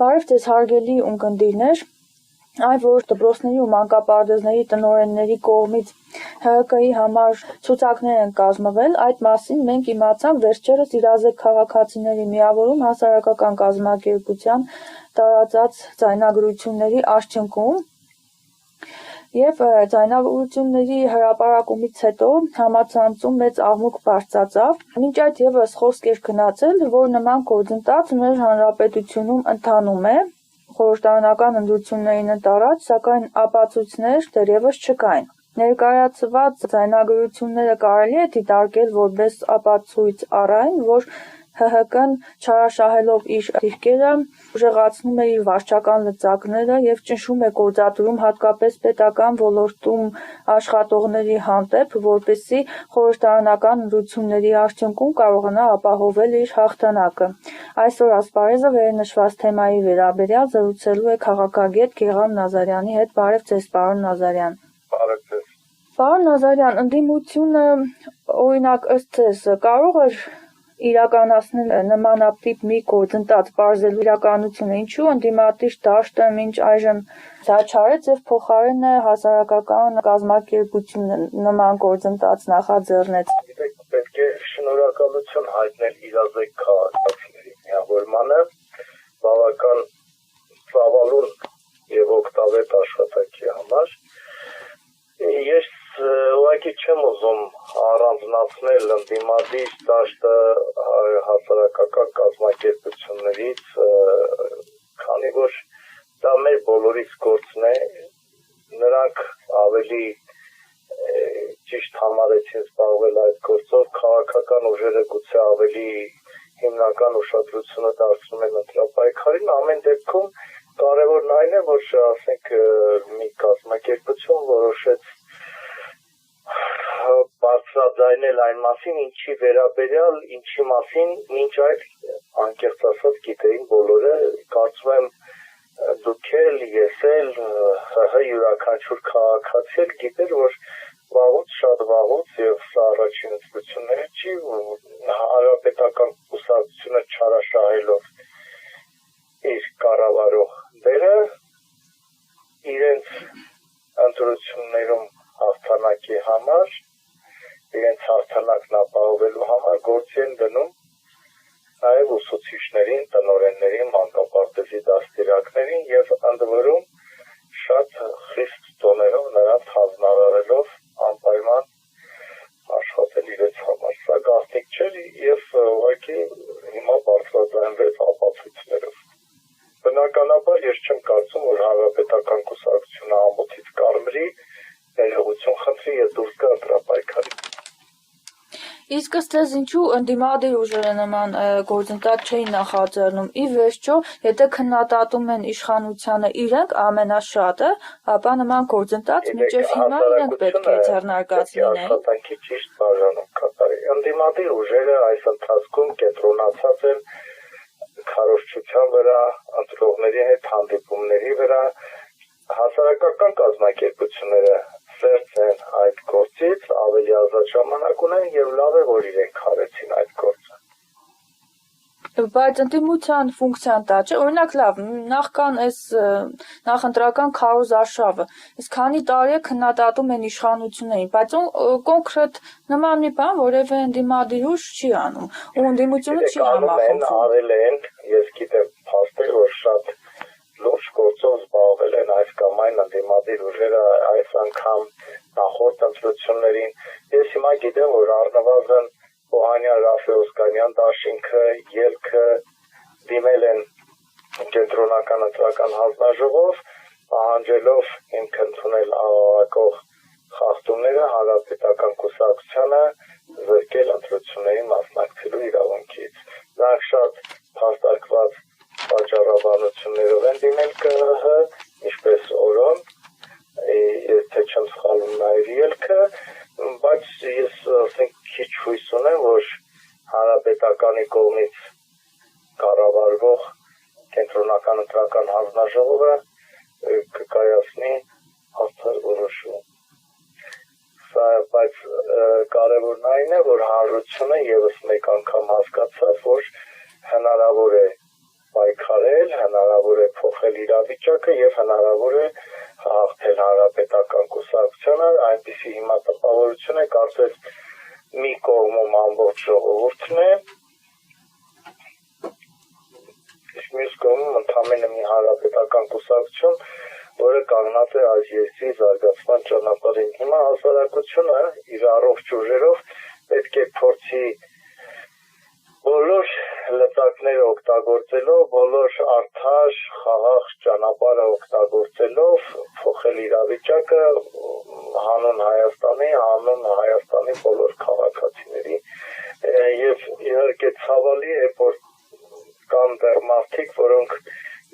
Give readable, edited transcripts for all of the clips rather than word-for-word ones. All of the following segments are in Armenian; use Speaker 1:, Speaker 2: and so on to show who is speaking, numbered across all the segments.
Speaker 1: Բարև ձեզ հարգելի ունկնդիրներ, այն որ դպրոցների ու մանկապարտեզների տնօրենների կողմից ՀՀԿ-ի համար ցուցակներ են կազմվել, այդ մասին մենք իմացանք վերջերս իրազեկ քաղաքացիների միավորում հասարակական կազմակերպության տարածած ձայնագրությունների արդյունքում և ձայնագրությունների հրապարակումից հետո համացանցում մեծ աղմուկ բարձրացավ, մինչ այդ ևս խոսք էր գնացել, որ նման գործընթաց մեր հանրապետությունում ընթանում է խորհրդարանական ընտրություններին ընդառաջ, սակայն ապացույցներ դեռևս չկային։ Ներկայացված ձայնագրությունները կարելի է դիտարկել որպես ապացույց առ այն, որ ՀՀԿ-ն չարաշահելով իր դիրքերը, ուժեղացնում է իր վարչական լծակները և ճնշում է գործադրում հատկապես պետական ոլորտում աշխատողների հանդեպ, որպեսզի խորհրդարանական ընտրությունների արդյունքում կարողանա ապահովել իր հաղթանակը։ Այսօր ասպարեզը վերնշված թեմայի վերաբերյալ զրուցելու է քաղաքագետ Գեղամ Նազարյանի հետ։ Բարև ձեզ, պարոն Նազարյան։
Speaker 2: Բարև ձեզ։
Speaker 1: Պարոն Նազարյան, ընդդիմությունը, օրինակ ըստ ձեզ, կարող էր իրականացնել նմանատիպ մի գործընթաց, պարզելու իրականությունը, ինչու ընդդիմադիր դաշտը մինչ այժմ դա չարեց և փոխարեն հասարակական կազմակերպությունը նման գործընթաց նախաձեռնեց։
Speaker 2: Պետք է շնորհակալություն հայտնել իրազեկ քաղաքացիների միավորմանը բավական ծավալուն և օգտավետ աշխատանքի համար։ Ես ուղղակի չեմ ուզում առանձնացնել ընդդիմադիր դաշտը հասարակական կազմակերպություններից, քանի որ դա մեր բոլորիս գործն է, նրանք ավելի ճիշտ համարեցին զբաղվել այդ գործով, քաղաքական ուժերը գուցե ավելի հիմնական ուշադրությունը դարձնում են ընտրապայքարին, ամեն դեպքում կարևորն այն է, որ ասենք մի կազմակերպություն որոշեց բարձրաձայնել այն մասին, ինչի վերաբերյալ, ինչի մասին մինչ այդ անկեղծ ասած գիտեին բոլորը, կարծում եմ դուք էլ, ես էլ, ՀՀ յուրաքանչյուր քաղաքացի էլ գիտեր, որ վաղուց, շատ վաղուց և սա առաջին ընտրությունները չի, հանրապետական կուսակցությունը չարաշահելով իր կառավարող դերը իրենց ընտրություններում հաղթանակի համար, իրենց հաղթանակն ապահովելու համար գործի են դնում նաև ուսուցիչներին, տնօրեններին, մանկապարտեզի դաստիարակներին և ընդ որում շատ խիստ տոներով նրանց հանձնարարելով անպայման աշխատել իրենց համար։ Սա գաղտնիք չէր և ուղղակի հիմա բարձրաձայնվեց ապացույցներով։ Բնականաբար ես չեմ կարծում, որ հանրապետական կուսակցությունը ամոթից կարմրի, ներողություն խնդրի և դուրս գա ընտրապայքարից։
Speaker 1: Իսկ ըստ ձեզ ինչու ընդդիմադիր ուժերը նման գործընթաց չէին նախաձեռնում։ Ի վերջո, եթե քննադատում են իշխանությանը իրենք ամենաշատը, ապա նման գործընթաց մինչև հիմա իրենք պետք է ձեռնարկած լինեին։
Speaker 2: Աշխատանքի ճիշտ բաժանում կատարի։ Ընդդիմադիր ուժերը այս ընթացքում կենտրոնացած են քարոզչության վրա, ընտրողների հետ հանդիպումների վրա, հասարակական կազմակերպությունները ծերծ են այդ գործից, ավելի ազատ ժամանակ ունեն և լավ է, որ իրենք քարեցին այդ գործը։
Speaker 1: Բայց ընդդիմության ֆունկցիան դա չէ, օրինակ լավ, նախքան այս նախընտրական քարոզարշավը, իսկ քանի տարի է քննադատում են իշխանություններին, բայց կոնկրետ նման մի բան որևէ ընդդիմադիր ուժ չի անում, ու ընդդիմությունը չի համախոհվում։
Speaker 2: Արել են, ես գիտեմ փաստեր, որ շատ լուրջ գործով զբաղվել են այս կամ այն ընդդիմադիր ուժերը այս անգամ նախորդ ընտրություններին։ Ես հիմա գիտեմ, որ առնվազն Օհանյան Ռաֆֆի Օսկանյան դաշինքը, ելքը դիմել են կենտրոնական ընտրական հանձնաժողով, պահանջելով հիմք ընդունել աղաղակող խախտումները հանրապետական կուսակցությանը զրկել ընտրություններին մասնակցելու իրավունքից։ Նրանք շատ փաստարկված պատճառաբանություններով են դիմել ԿԸՀ, ինչպես օրոն, ես թե չեմ սխալվում նաև ելքը, բայց ես ասենք քիչ հույս ունեմ, որ հանրապետականի կողմից կառավարվող կենտրոնական ընտրական հանձնաժողովը կկայացնի արդար որոշում։ Բայց կարևորն այն է, որ հանրությունը ևս մեկ անգամ հասկացավ, որ հնարավոր է պայքարել, հնարավոր է փոխել իրավիճակը եւ հնարավոր է հաղթել հանրապետական կուսակցությունը, այնպիսի հիմա տպավորություն է, կարծես մի կողմում ամբողջ ժողովուրդն է, իսկ մյուս կողմում ընդամենը մի հանրապետական կուսակցություն, որը կանգնած է այս երկրի զարգացման ճանապարհին։ Հիմա հասարակությունը իր առողջ ուժերով պետք է փորձի բոլոր լծակները օգտագործելով, բոլոր արդար, խաղաղ ճանապարհը օգտագործելով փոխել իրավիճակը հանուն Հայաստանի բոլոր քաղաքացիների եւ իհարկե ցավալի է, որ կան դեռ մարդիկ, որոնք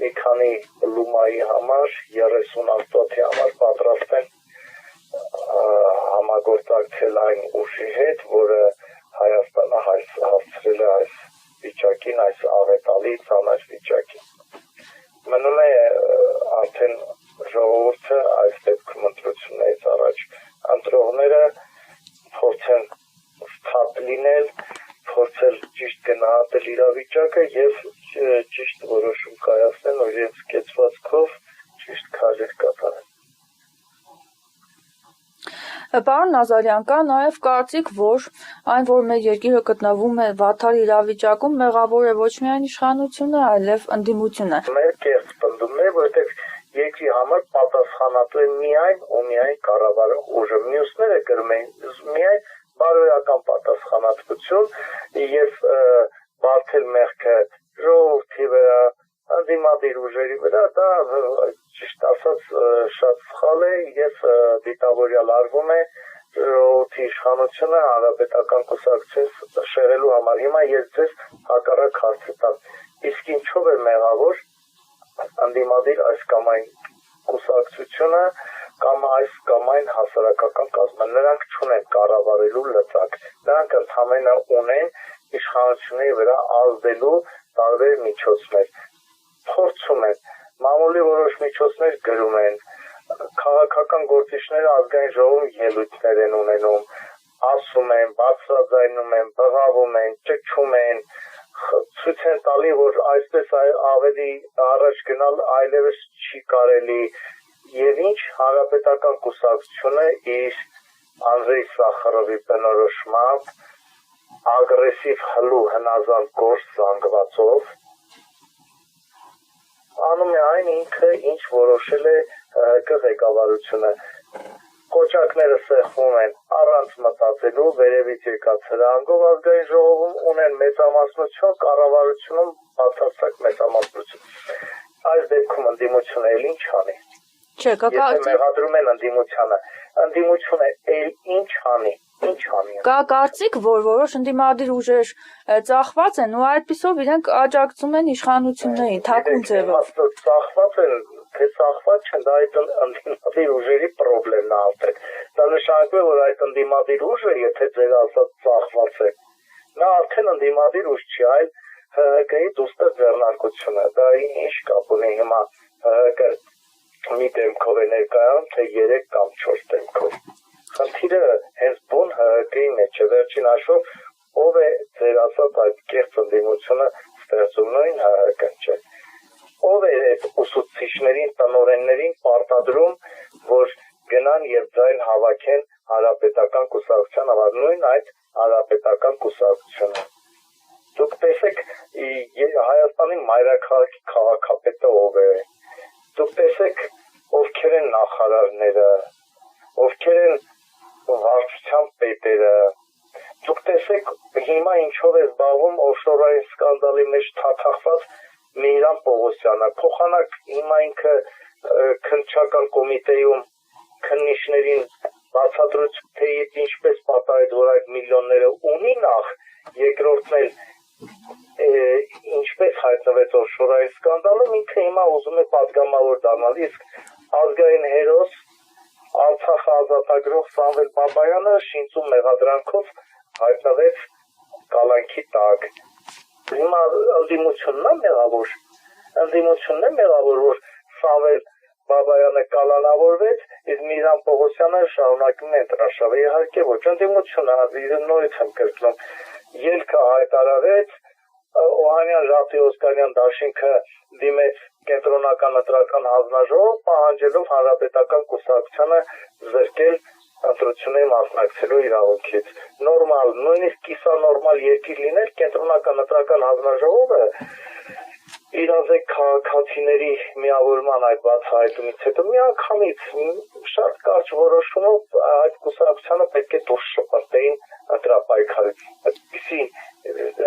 Speaker 2: մի քանի լումայի համար 30 աստվածի համար պատրաստ են համագործակցել այն ուժի հետ, որը Հայաստանը հասցրել է այս վիճակին, այս աղետալի ծանր վիճակին։ Մնում է արդեն ժողովուրդը այս դեպքում ընտրություններից առաջ ընտրողները փորձեն սթաբ լինել, փորձել ճիշտ գնահատել իրավիճակը եւ ճիշտ որոշում կայացնել ու իրենց կեցվածքով ճիշտ քայլեր կատարել։
Speaker 1: Պարոն Նազարյան, կա նաև կարծիք, որ այն, որ մեր երկիրը գտնվում է վատթար իրավիճակում, մեղավոր է ոչ միայն իշխանությունը, այլև ընդդիմությունը։
Speaker 2: Մեր կեղծ պնդումն է, որովհետև երկրի համար պատասխանատու է միայն ու միայն կառավարը ուժը, մյուսները կրում են միայն բարոյական պատասխանատվություն եւ բարթել մեղքը ժողովրդի վրա, ընդդիմադիր ուժերի վրա, դա ճիշտ ասած շատ սխալ է եւ դիտավորյալ արվում է ժողովրդի իշխանությունը հանրապետական կուսակցություն շեղելու համար։ Հիմա ես ձեզ հակառակ հարց տամ, իսկ ինչով է մեղավոր ընդդիմադիր այս կամ այն կուսակցությունը կամ այս կամ այն հասարակական կազմը, նրանք չունեն կառավարելու լծակ, նրանք ընդհանրապես ունեն իշխանությունների վրա ազդելու տարբեր միջոցներ, փորձում են, մամուլի որոշ միջոցներ գրում են, քաղաքական գործիչները ազգային ժողովում ելույթներ են ունենում, ասում են, բարձրաձայնում են, բղավում են, ճչում են, ցույց են տալի, որ այսպես ավելի առաջ գնալ այլևս չի կարելի եւ ինչ հանրապետական կուսակցությունը իր Անդրեյ Սախարովի բնորոշմամբ ագրեսիվ հլու հնազանդ գործ զանգվածով անում է այն ինքը, ինչ որոշել է ՀՀԿ ղեկավարությունը։ Կոճակները սեղմում են առանց մտածելու, վերևից եկած հրահանգով ազգային ժողովում ունեն մեծամասնություն, կառավարությունում բացարձակ մեծամասնություն։ Այս դեպքում ընդդիմությունը էլ ինչ անի։
Speaker 1: Չէ,
Speaker 2: Եթե մեղադրում են ընդդիմությունը էլ ինչ անի։
Speaker 1: Կա կարծիք, որ որոշ ընդդիմադիր ուժեր ծախված են ու այդպիսով իրենք աջակցում են իշխանություններին, թաքուն ձևով։
Speaker 2: Ծախված են, թե ծախված չեն, դա այդ ընդդիմադիր ուժերի խնդիրն է արդեն։ Դա նշանակում է, որ այդ ընդդիմադիր ուժը, եթե ձեր ասած ծախված է, նա արդեն ընդդիմադիր ուժ չի, այլ ՀՀԿ-ի դուստր ձեռնարկությունը։ Դա ինչ կապ ունի հիմա ՀՀԿ մի դեմքով է ներկայանում, թե 3 կամ 4 դեմքով։ Խնդիրը հենց բուն ՀՀԿ-ի մեջ է, վերջին հաշվով ով է ձեր ասած այդ կեղծ ընդդիմությունը ստեղծում, նույն ՀՀԿ-ն չէ։ Ով է այդ ուսուցիչներին, տնօրեններին պարտադրում, որ գնան եւ ձայն հավաքեն հանրապետական կուսակցության համար, նույն այդ հանրապետական կուսակցությունը։ Դուք տեսեք Հայաստանի մայրաքաղաքի քաղաքապետը ով է։ Դուք տեսեք ովքեր են նախարարները, ովքեր են վարչության պետերը։ Դուք տեսեք հիմա ինչով է զբաղվում օֆշորային սկանդալի մեջ թաթախված Միհրան Պողոսյանը, փոխանակ հիմա ինքը քննչական կոմիտեում քննիչներին բացատրություն թե ինչպես պատահեց, որ այդ միլիոնները ունի նախ, երկրորդն էլ ինչպես հայտնվեց օֆշորային սկանդալում, ինքը հիմա ուզում է պատգամավոր դառնալ, իսկ ազգային հերոս Արցախը ազատագրող Սամվել Բաբայանը շինծու մեղադրանքով հայտնվեց կալանքի տակ։ Հիմա ընդդիմությունն է մեղավոր, որ Սամվել Բաբայանը կալանավորվեց, իսկ Միհրան Պողոսյանը շարունակում է ընտրաշավը։ Իհարկե ոչ, ընդդիմությունը նորից եմ կրկնում, ելքը հայտարարեց, Օհանյան Ժապտի Օսկանյան դաշինքը դիմեց կենտրոնական ընտրական հանձնաժողով պահանջելով հանրապետական կուսակցությանը զրկել ընտրությունների մասնակցելու իրավունքից։ Նորմալ, նույնիսկ կիսանորմալ երկիր լինել կենտրոնական ընտրական հանձնաժողովը իրազեկ քաղաքացիների միավորման այդ բացահայտումից հետո միանգամից շատ կարճ որոշումով այդ կուսակցությանը պետք է դուրս շպրտեին ընտրապայքարից։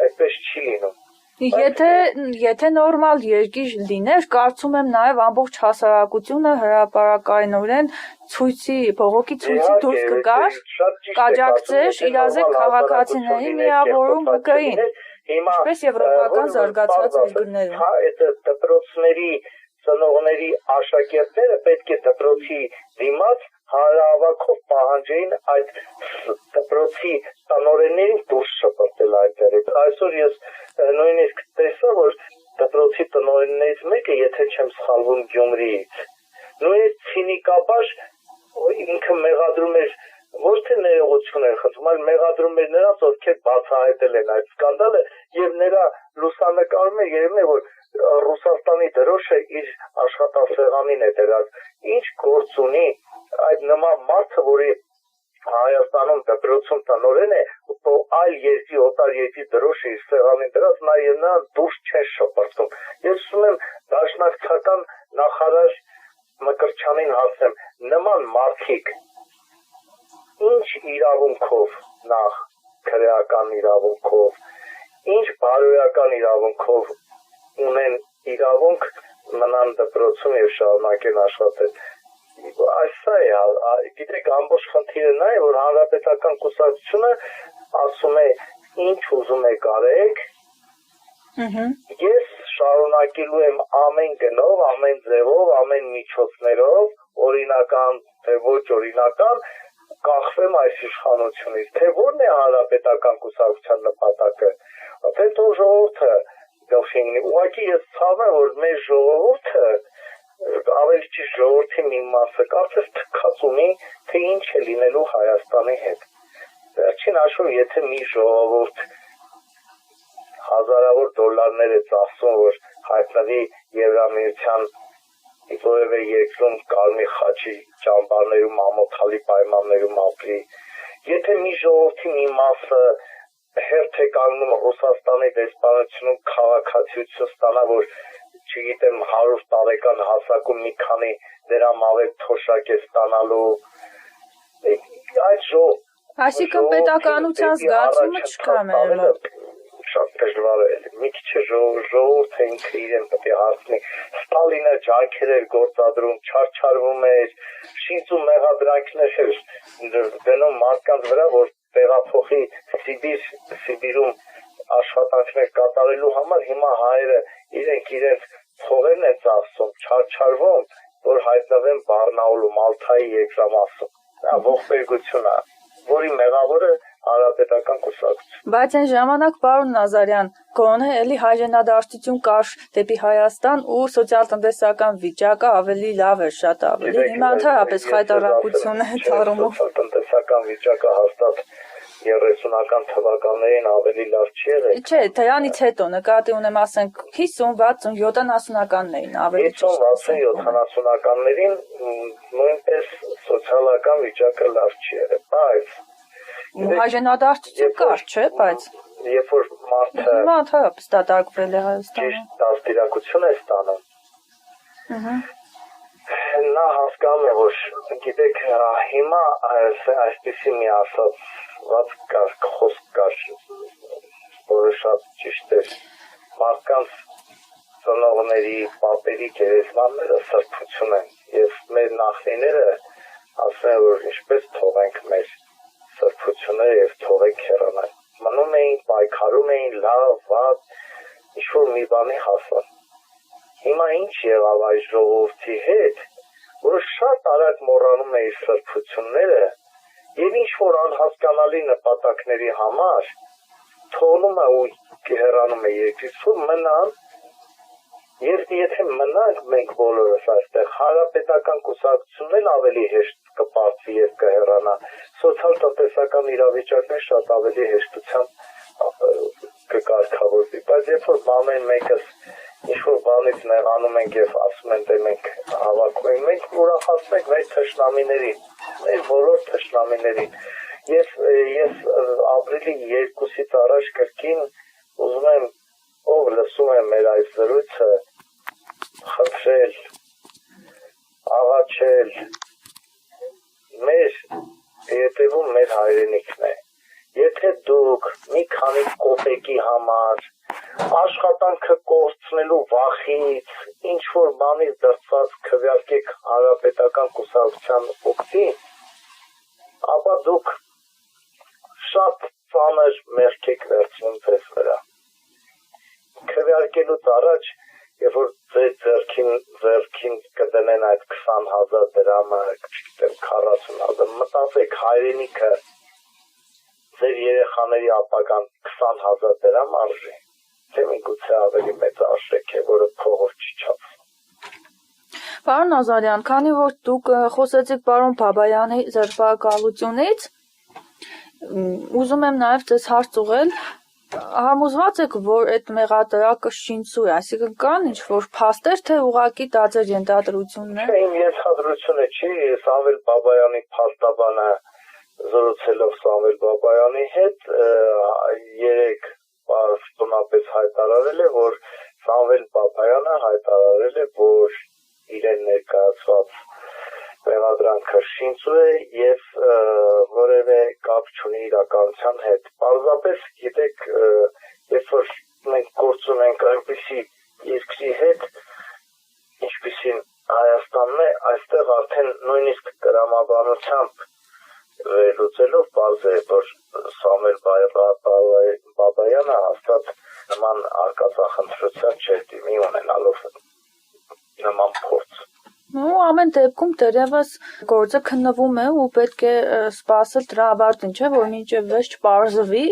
Speaker 2: Այդպես չի լինում։
Speaker 1: Եթե նորմալ երկիր լիներ, կարծում եմ նաև ամբողջ հասարակությունը հրապարակայնորեն բողոքի ցույցի դուրս կգար, կաջակցեր իրազեկ քաղաքացիների միավորում ՀԿ-ին, ինչպես եվրոպական զարգացած երկրներում։
Speaker 2: Այդ դպրոցների ծնողների աշակերտները պետք է դպրոցի դիմաց հանրահավաքով պահանջեին այդ դպրոցի տնօրեններին դուրս շպրտել այնտեղից։ Այսօր ես նույնիսկ տեսա, որ դպրոցի տնօրեններից մեկը, եթե չեմ սխալվում, Գյումրիից, նույնիսկ ցինիկաբար ինքը մեղադրում էր ոչ թե ներողություն էր խնդրում, այլ մեղադրում էր նրանց, ովքեր բացահայտել են այդ սկանդալը, եւ նրա լուսանկարում է երևում է, որ Ռուսաստանի դրոշը իր աշխատասեղանին է դրած։ Ինչ գործ ունի այդ նման մարդը, որի Հայաստանում դպրոցում տնօրեն է, այլ երկրի օտար երկրի դրոշը իր սեղանին դրած, նա դուրս չեն շպրտում։ Ես ուզում եմ դաշնակցական նախարար Մկրտչյանին հարցնեմ, նման մարդիկ ինչ իրավունքով, նախ քրեական իրավունքով, ինչ բարոյական իրավունքով ունեն իրավունք մնան դպրոցում եւ շարունակեն աշխատել։ Այսա է, գիտեք, ամբողջ խնդիրը նա է, որ հանրապետական կուսակցությունը ասում է ինչ ուզում եք արեք, ես շարունակելու եմ ամեն գնով, ամեն ձևով, ամեն միջոցներով, օրինական թե ոչ օրինական, կախվեմ այս իշխանությունից, թե որն է հանրապետական կուսակցության նպատակը, թե թող ժողովուրդը գլխին ունի։ Ուղղակի ես ցավում եմ, որ մեր ժողովուրդը ավելի ճիշտ ժողովրդի մի մասը կարծես թքած ունի, թե ինչ է լինելու Հայաստանի հետ։ Վերջին հաշվով, եթե մի ժողովուրդ հազարավոր դոլարներ է ծախսում, որ հայտնվի Եվրամիության որևէ երկրում կարմիր խաչի ճամբարներում ամոթալի պայմաններում ապրի, եթե մի ժողովրդի մի մասը հերթ է կանգնում Ռուսաստանի դեսպանությունում քաղաքացիություն ստանա, որ չգիտեմ 100 տարեկան հասակում մի քանի դրամավետ թոշակ է ստանալու, այդ
Speaker 1: այսինքն պետականության զգացումը չկա մեր մոտ։
Speaker 2: Շատ դժվար է, մի քիչ ժողովուրդը ինքը իրեն պետք է հարցնի, Ստալինը ջանքեր էր գործադրում, չարչարվում էր, շինծու մեղադրանքներ էր դնում մարդկանց վրա, որ տեղափոխի Սիբիրում աշխատանքներ կատարելու համար, հիմա հայերը իրենց փողերն են ծախսում, չարչարվում, որ հայտնվեն Բարնաուլում, Ալթայի երկրամասում։ Դա ողբերգություն է, որի մեղավորը հանրապետական կուսակցություն։
Speaker 1: Բայց այն ժամանակ, պարոն Նազարյան, գոնե էլի հայրենադարձություն կար դեպի Հայաստան ու սոցիալ-տնտեսական վիճակը ավելի լավ էր, շատ ավելի։ Հիմա ընդհանրապես խայտառակություն է դառնում։
Speaker 2: Սոցիալ-տնտեսական վիճակը հաստատ 30-ական թվականներին ավելի լավ չի եղել։
Speaker 1: Չէ, դրանից հետո նկատի ունեմ, ասենք 50, 60, 70-ականներին ավելի ճիշտ։
Speaker 2: 50, 60, 70-ականներին նույնպես սոցիալական վիճակը լավ չի եղել, բայց
Speaker 1: հայրենադարձություն կար, չէ, բայց
Speaker 2: երբ որ մարդը
Speaker 1: հիմա ընդհանրապես դատարկվել է Հայաստանում։
Speaker 2: Ճիշտ դաստիարակություն է ստանում։ Նա հասկանում է, որ գիտեք, հիմա այսպեսի մի ասած խոսք կար, որը շատ ճիշտ էր, մարդկանց ծնողների, պապերի գերեզմանները սրբություն են, և մեր նախնիները ասում են, որ ինչպես թողենք մեր սրբությունները և թողենք հեռանալ, մնում էին, պայքարում էին, լավ, վատ, ինչ-որ մի բանի հասան։ Հիմա ինչ եղավ այս ժողովրդի հետ, որը շատ արագ մոռանում է իր սրբությունները և ինչ-որ անհասկանալի նպատակների համար թողնում է ու հեռանում է երկրից, որ մնան, և եթե մնանք մենք բոլորս այստեղ, հանրապետական կուսակցությունն էլ ավելի հեշտ կպարտվի և կհեռանա, սոցիալ-տնտեսական իրավիճակն շատ ավելի հեշտությամբ կկարգավորվի, բայց երբ որ ամեն մեկս ինչ-որ բանից նեղանում ենք եւ ասում են դե մենք հավաքում ենք, մենք ուրախացնենք մեր թշնամիներին, մեր բոլոր թշնամիներին։ Ես ապրիլի 2-ից առաջ կրկին ուզում եմ ով լսում է մեր այս զրույցը խնդրել, աղաչել, մեր հետևում մեր հայրենիքն է։ Եթե դուք մի քանի կոպեկի համար աշխատանքը կորցնելու վախից ինչ-որ բանից դրծված քվեարկեք հանրապետական կուսակցության օգտին, ապա դուք շատ ծանր մեղք եք վերցնում ձեզ վրա։ Քվեարկելուց առաջ, երբ որ ձեր ձեռքին կդնեն այդ 20,000 դրամը, չգիտեմ 40,000, մտածեք հայրենիքը ձեր երեխաների ապագան 20,000 դրամ արժի, թե միգուցե ավելի մեծ արժեք է, որը փողով չի չափվում։
Speaker 1: Պարոն Ազարյան, քանի որ դուք խոսեցիք պարոն Բաբայանի ձերբակալությունից, ուզում եմ նաև ձեզ հարց ուղղել, համոզված եք, որ այդ մեղադրակը շինծու է, այսինքն կան ինչ-որ փաստեր, թե ուղղակի դա ձեր ենթադրությունն է։
Speaker 2: Իմ ենթադրությունը չի, Սամվել Բաբայանի փաստաբանը զրուցելով Սամվել Բաբայանի հետ 3 պաշտոնապես հայտարարել է, որ Սամվել Բաբայանը հայտարարել է, որ իրեն ներկայացված մեղադրանքը շինծու է եւ որևէ կապ չունի իրականության հետ։ Պարզապես գիտեք, երբ որ մենք գործում ենք այնպիսի երկրի հետ, ինչպիսին Հայաստանն է, այստեղ արդեն նույնիսկ տրամաբանությամբ վերլուծելով բարձ է, որ Սամվել Բաբայանը հաստատ նման արկածախնդրության չէ դիմի ունենալով նման փորձ։
Speaker 1: Ու ամեն դեպքում դեռևս գործը քննվում է ու պետք է սպասել դրա ավարտին, չէ՞, որ մինչև վերջ չպարզվի։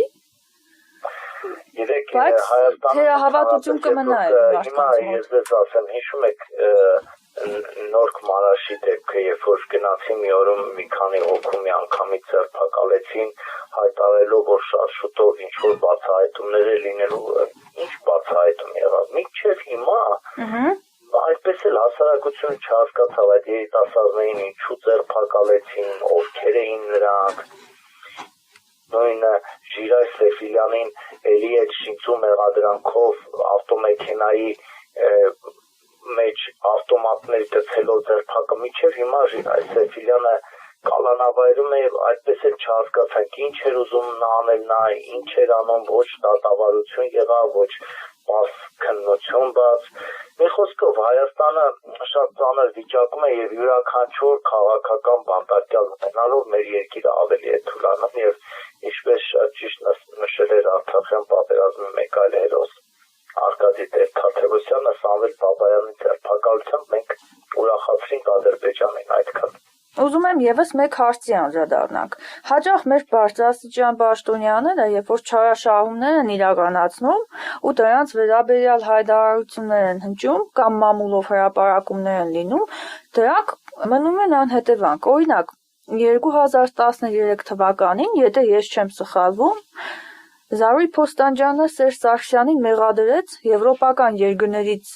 Speaker 2: Գիտեք,
Speaker 1: Հայաստանում հավատություն կմնա
Speaker 2: այլ մարդկանց մոտ։ Ես ձեզ ասեմ, հիշում եք Նորք Մարաշի դեպքը, երբ որ գնացի մի օրում մի քանի հոգու մի անգամից ձերբակալեցին, հայտարարելով, որ շատ շուտով ինչ-որ բացահայտումներ է լինելու, ինչ բացահայտում եղավ։ Մինչև հիմա այդպես էլ հասարակությունը չհասկացավ այդ երիտասարդներին ինչու ձերբակալեցին, ովքեր էին նրանք։ Նույնը Ժիրայր Սեֆիլյանին էլի այդ շինծու մեղադրանքով ավտոմեքենայի մեջ ավտոմատներ գցելով ձերբակալը, մինչև հիմա Ժիրայր Սեֆիլյանը կալանավայրում է եւ այդպես էլ չհասկացանք ինչ էր ուզում նա անել, նա ինչ էր անում, ոչ դատավարություն եղավ, ոչ բաց քննություն բաց։ Մի խոսքով Հայաստանը շատ ծանր վիճակում է եւ յուրաքանչյուր քաղաքական բանտարկյալ ունենալով մեր երկիրը ավելի է թուլանում եւ ինչպես շատ ճիշտ նշել էր Արցախյան պատերազմի մեկ այլ հերոս Արկադի Տեր-Թադևոսյանը, Սամվել Բաբայանի ձերբակալությամբ մենք ուրախացրինք Ադրբեջանին այդքան։
Speaker 1: Ուզում եմ եւս մեկ հարցի անդրադառնանք։ Հաճախ մեր բարձրաստիճան պաշտոնյաները, երբ որ չարաշահումներ են իրականացնում ու դրանց վերաբերյալ հայտարարություններ են հնչում կամ մամուլով հրապարակումներ են լինում, դրանք մնում են անհետևանք։ Օրինակ, 2013 թվականին, եթե ես չեմ սխալվում, Զարուհի Փոստանջյանը Սերժ Սարգսյանին մեղադրեց եվրոպական երկրներից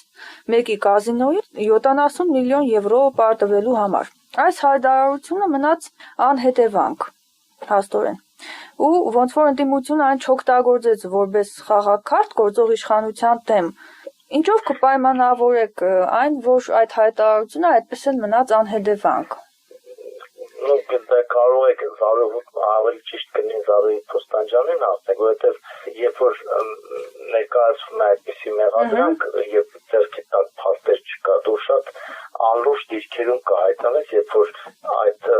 Speaker 1: մեկի կազինոյի 70 միլիոն եվրո պարտվելու համար։ Այս հայտարարությունը մնաց անհետևանք, հաստորեն։ Ու ոնց որ ընդդիմությունը այն չօգտագործեց որպես խաղաքարտ գործող իշխանության դեմ։ Ինչով կպայմանավորեք այն, որ այդ հայտարարությունը այդպես էլ մնաց անհետևանք։
Speaker 2: Դա կարող եք ավելի ճիշտ կլինի Զարուհի Փոստանջյանին ասեք, որովհետև երբ որ ներկայացվում է այդպիսի մեղադրանք եւ ձեռքի տակ փաստեր չկա, դու շատ անլուրջ դիրքերում կհայտնվես, երբ որ այդ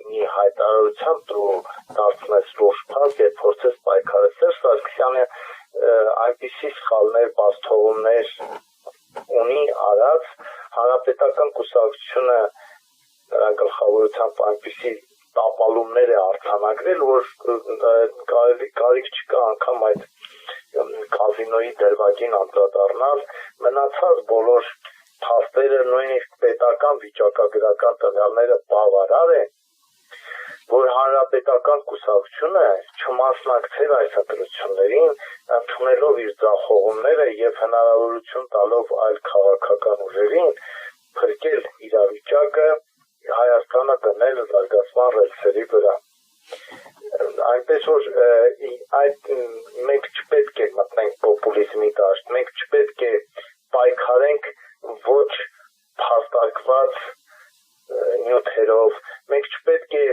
Speaker 2: մի հայտարարությամբ դու դարձնես լուրջ փաստ եւ փորձես պայքարել։ Սերժ Սարգսյանը այնպիսի սխալներ, բացթողումներ ունի արած, հանրապետական կուսակցությունը նրա գլխավորությամբ այնպիսի տապալումներ է արձանագրել, որ կարիք չկա անգամ այդ կազինոյի դրվագին անդրադառնալ, մնացած բոլոր փաստերը նույնիսկ պետական վիճակագրական տվյալները բավարար են, որ հանրապետական կուսակցությունը չմասնակցեր այս ընտրություններին, ընդունելով իր ձախողումները եւ հնարավորություն տալով այլ քաղաքական ուժերին փրկել իրավիճակը, Հայաստանը դնել զարգացման ռելսերի վրա։ Այնպես որ մենք չպետք է մտնենք պոպուլիզմի դաշտ, մենք չպետք է պայքարենք ոչ փաստարկված նյութերով, մենք չպետք է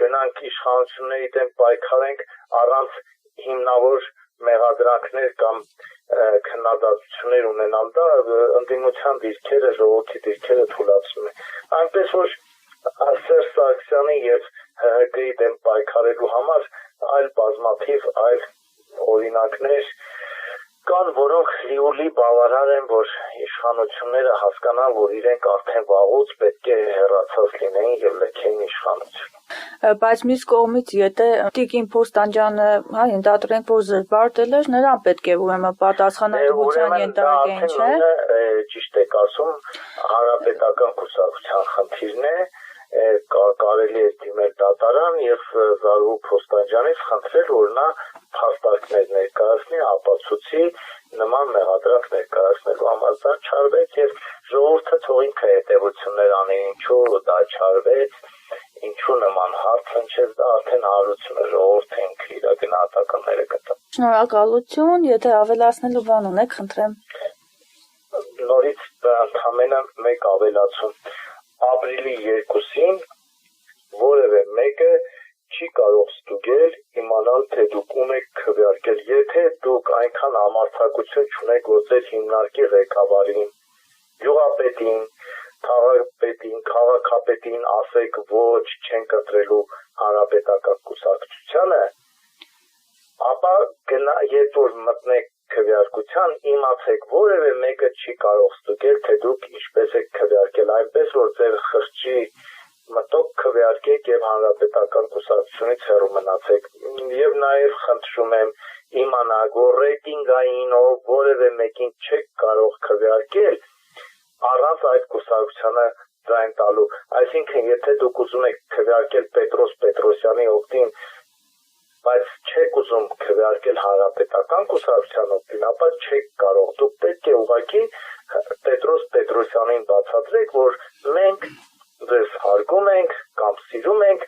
Speaker 2: գնանք իշխանությունների դեմ պայքարենք առանց հիմնավոր մեղադրանքներ կամ քննադատություններ ունենալ, դա ընդդիմության դիրքերը, ժողովրդի դիրքերը թույլատրում է։ Այնպես որ Սերժ Սարգսյանի եւ ՀՀԿ-ի դեմ պայքարելու համար այլ բազմաթիվ այլ օրինակներ կան, որոնք լիուլի բավարար են, որ իշխանությունները հասկանան, որ իրենք արդեն վաղուց պետք է հեռացած լինեին եւ լքեին իշխանությունը։
Speaker 1: Բայց մյուս կողմից, եթե Տիկին Փոստանջյանը ենթադրենք, որ զրպարտել էր, նրան պետք է ուրեմն պատասխանատվության ենթարկեն, չէ՞։
Speaker 2: Ճիշտ եք ասում, հանրապետական կուսակցության խնդիրն է, կարելի է դիմել դատարան եւ Զարուհու Փոստանջյանից խնդրել, որ նա փաստարկներ ներկայացնի, ապացուցի նման մեղադրանք ներկայացնելու համար, դա չարվեց եւ ժողովուրդը թող ինքը հետեւություններ անի, ինչու դա չարվեց, ինչու նման հարց հնչեց, դա արդեն հարություն է, ժողովուրդը ինքը իր գնահատականները կտա։
Speaker 1: Շնորհակալություն, եթե ավելացնելու բան ունեք, խնդրեմ։
Speaker 2: Նորից ընդամենը մեկ ավելացում։ Ապրիլի 2-ին որևէ մեկը չի կարող ստուգել, իմանալ, թե դուք ում եք քվեարկել, եթե դուք այնքան համարձակություն չունեք, որ ձեր հիմնարկի ղեկավարին, գյուղապետին, քաղաքապետին, քաղաքապետին ասեք ոչ, չենք ընտրելու հանրապետական կուսակցությանը, ապա երբ որ մտնեք քվեարկության, իմացեք, որևէ մեկը չի կարող ստուգել, թե դուք ինչպես եք քվեարկել, այնպես որ ձեր խղճի մտոք քվեարկեք եւ հանրապետական կուսակցությունից հեռու մնացեք։ Եվ նաեւ խնդրում եմ իմանալ, որ ռեյտինգայինով որևէ մեկին չեք կարող քվեարկել առանց այդ կուսակցությանը ձայն տալու։ Այսինքն, եթե դուք ուզում եք քվեարկել Պետրոս Պետրոսյանի օգտին, բայց չեք ուզում քվեարկել հանրապետական կուսակցության օգտին, ապա չեք կարող։ Դուք պետք է ուղղակի Պետրոս Պետրոսյանին բացատրեք, որ մենք ձեզ հարգում ենք կամ սիրում ենք,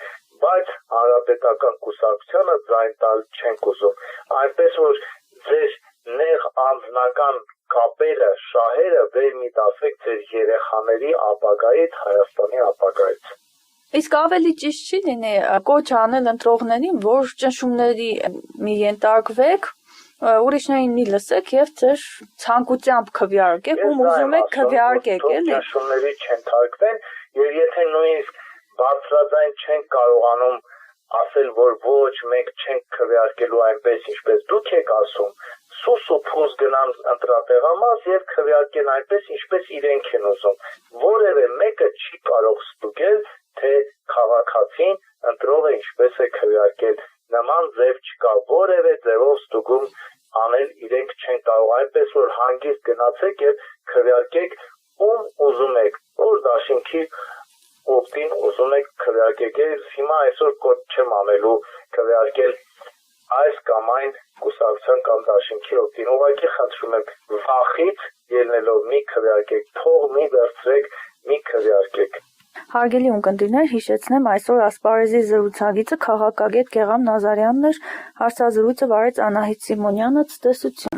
Speaker 2: բայց հանրապետական կուսակցությանը ձայն տալ չենք ուզում։ Այնպես որ ձեր նեղ անձնական կապերը, շահերը վեր մի տասեք ձեր երեխաների ապագայից, Հայաստանի ապագայից։
Speaker 1: Իսկ ավելի ճիշտ չի լինի կոչ անել ընտրողներին, որ ճնշումների մի ենթարկվեք, ուրիշներին մի լսեք եւ ձեր ցանկությամբ քվեարկեք, ում ուզում եք քվեարկեք, էլի։
Speaker 2: Ճնշումների չենթարկվեն, եւ եթե նույնիսկ բարձրաձայն չեն կարողանում ասել, որ ոչ, մենք չենք քվեարկելու այնպես, ինչպես դուք եք ասում, սուս ու փուս գնան ընտրատեղամաս եւ քվեարկեն այնպես, ինչպես իրենք են ուզում։ Որևէ մեկը չի կարող ստուգել, թե քաղաքացին ընտրողը ինչպես է քվեարկել, նման ձև չկա, որևէ ձևով ստուգում անել իրենք չեն կարող, այնպես որ հանգիստ գնացեք եւ քվեարկեք ում ուզում եք, որ դաշինքի օգտին ուզում եք քվեարկեք։ Հիմա այսօր կոչ չեմ անելու քվեարկել այս կամ այն կուսակցության կամ դաշինքի օգտին, ուղղակի խնդրում եմ վախից ելնելով մի քվեարկեք, փող մի վերցրեք, մի քվեարկեք։
Speaker 1: Հարգելի ունկնդիրներ, հիշեցնեմ, այսօր ասպարեզի զրուցակիցը քաղաքագետ Գեղամ Նազարյանն էր, հարցազրույցը վարեց Անահիտ Սիմոնյանը, ցտեսություն։